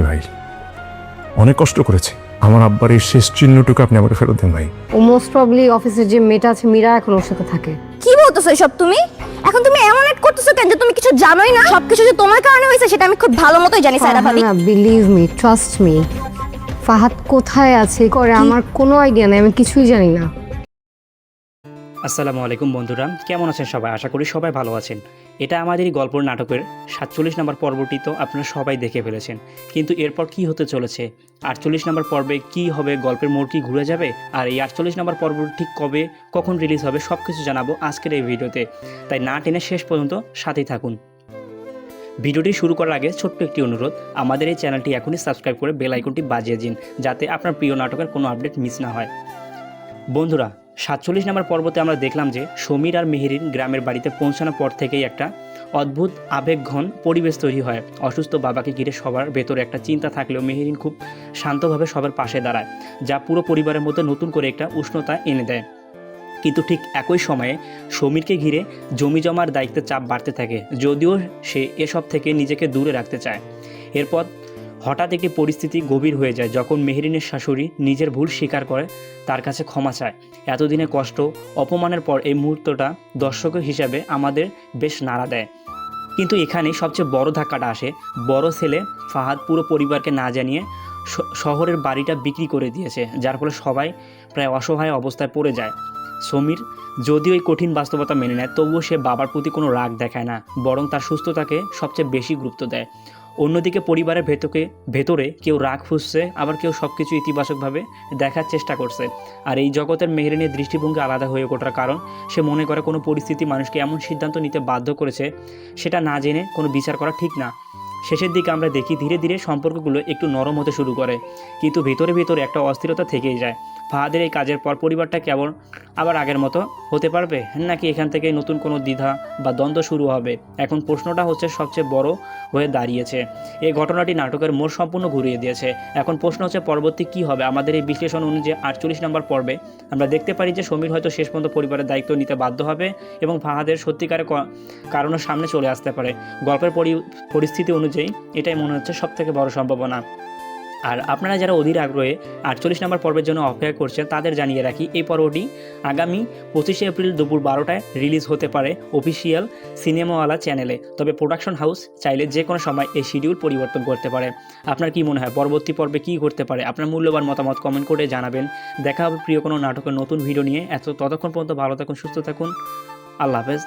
ভাই অনেক কষ্ট করেছি, আমার আব্বার এই শেষ চিহ্নটুকু আপনি আমাকে ফেরত দেন ভাই। ও মোস্ট প্রবলি অফিসের যে মেয়েটা আছে মীরা এখন ওর সাথে থাকে। কি বলতেছো এসব তুমি? এখন তুমি এমন এক করতেছো কেন যে তুমি কিছু জানোই না? সবকিছু যে তোমার কারণে হয়েছে সেটা আমি খুব ভালো মতোই জানি সায়রা ভাবি। না, believe me, trust me, Fahad কোথায় আছে করে আমার কোনো আইডিয়া নেই, আমি কিছুই জানি না। আসসালামু আলাইকুম বন্ধুরা, কেমন আছেন সবাই? আশা করি সবাই ভালো আছেন। এটা আমাদেরই গল্পর নাটকের 47 নম্বর পর্বটি তো আপনারা সবাই দেখে ফেলেছেন, কিন্তু এরপর কি হতে চলেছে, 48 নম্বর পর্বে কি হবে, গল্পের মোড় কি ঘুরে যাবে, আর এই 48 নম্বর পর্ব ঠিক কবে কখন রিলিজ হবে সব কিছু জানাবো আজকের এই ভিডিওতে। তাই না টেনে শেষ পর্যন্ত সাথেই থাকুন। ভিডিওটি শুরু করার আগে ছোট্ট একটি অনুরোধ, আমাদের এই চ্যানেলটি এখনই সাবস্ক্রাইব করে বেল আইকনটি বাজিয়ে দিন, যাতে আপনার প্রিয় নাটকের কোনো আপডেট মিস না হয়। বন্ধুরা, 47 নম্বর পর্বতে আমরা দেখলাম যে সমীর আর মেহেরিন গ্রামের বাড়িতে পৌঁছানোর পর থেকেই একটা অদ্ভুত আবেগঘন পরিবেশ তৈরি হয়। অসুস্থ বাবাকে ঘিরে সবার ভেতরে একটা চিন্তা থাকলেও মেহেরিন খুব শান্তভাবে সবার পাশে দাঁড়ায়, যা পুরো পরিবারের মধ্যে নতুন করে একটা উষ্ণতা এনে দেয়। কিন্তু ঠিক একই সময়ে সমীরকে ঘিরে জমি জমার দায়িত্বের চাপ বাড়তে থাকে, যদিও সে এসব থেকে নিজেকে দূরে রাখতে চায়। এরপর হঠাৎ একটি পরিস্থিতি গভীর হয়ে যায় যখন মেহেরিনের শাশুড়ি নিজের ভুল স্বীকার করে তার কাছে ক্ষমা চায়। এতদিনে কষ্ট অপমানের পর এই মুহূর্তটা দর্শকের হিসাবে আমাদের বেশ নাড়া দেয়। কিন্তু এখানেই সবচেয়ে বড় ধাক্কাটা আসে। বড় ছেলে ফাহাদ পুরো পরিবারকে না জানিয়ে শহরের বাড়িটা বিক্রি করে দিয়েছে, যার ফলে সবাই প্রায় অসহায় অবস্থায় পড়ে যায়। সমীর যদিও এই কঠিন বাস্তবতা মেনে নেয়, তবুও সে বাবার প্রতি কোনো রাগ দেখায় না, বরং তার সুস্থতাকে সবচেয়ে বেশি গুরুত্ব দেয়। অন্যদিকে পরিবারের ভেতরে কেউ রাগ ফুঁসছে, আবার কেউ সব কিছু ইতিবাচকভাবে দেখার চেষ্টা করছে। আর এই জগতের মেহেরিনের দৃষ্টিভঙ্গি আলাদা হয়ে ওঠার কারণ সে মনে করে কোনো পরিস্থিতি মানুষকে এমন সিদ্ধান্ত নিতে বাধ্য করেছে সেটা না জেনে কোনো বিচার করা ঠিক না। শেষের দিকে আমরা দেখি ধীরে ধীরে সম্পর্কগুলো একটু নরম হতে শুরু করে, কিন্তু ভেতরে একটা অস্থিরতা থেকেই যায়। ফাহাদের এই কাজের পর পরিবারটা কেবল আবার আগের মতো হতে পারবে, নাকি এখান থেকে নতুন কোনো দ্বিধা বা দ্বন্দ্ব শুরু হবে? এখন প্রশ্নটা হচ্ছে সবচেয়ে বড় হয়ে দাঁড়িয়েছে। এই ঘটনাটি নাটকের মোড় সম্পূর্ণ ঘুরিয়ে দিয়েছে। এখন প্রশ্ন হচ্ছে পরবর্তী কী হবে। আমাদের এই বিশ্লেষণ অনুযায়ী 48 নম্বর পর্বে আমরা দেখতে পারি যে সমীর হয়তো শেষ পর্যন্ত পরিবারের দায়িত্ব নিতে বাধ্য হবে এবং ফাহাদের সত্যিকারের কারণের সামনে চলে আসতে পারে। গল্পের পরিস্থিতি অনুযায়ী এটাই মনে হচ্ছে সবথেকে বড় সম্ভাবনা। আর আপনারা যারা অধীর আগ্রহে 48 নম্বর পর্বের জন্য অপেক্ষা করছেন তাদের জানিয়ে রাখি, এই পর্বটি আগামী 25শে এপ্রিল দুপুর 12টায় রিলিজ হতে পারে অফিসিয়াল সিনেমাওয়ালা চ্যানেলে। তবে প্রোডাকশন হাউস চাইলে যে কোনো সময় এই শিডিউল পরিবর্তন করতে পারে। আপনার কি মনে হয় পরবর্তী পর্বে কী করতে পারে? আপনার মূল্যবান মতামত কমেন্ট করে জানাবেন। দেখা হবে প্রিয় কোনো নাটকের নতুন ভিডিও নিয়ে। ততক্ষণ পর্যন্ত ভালো থাকুন, সুস্থ থাকুন, আল্লাহ হাফেজ।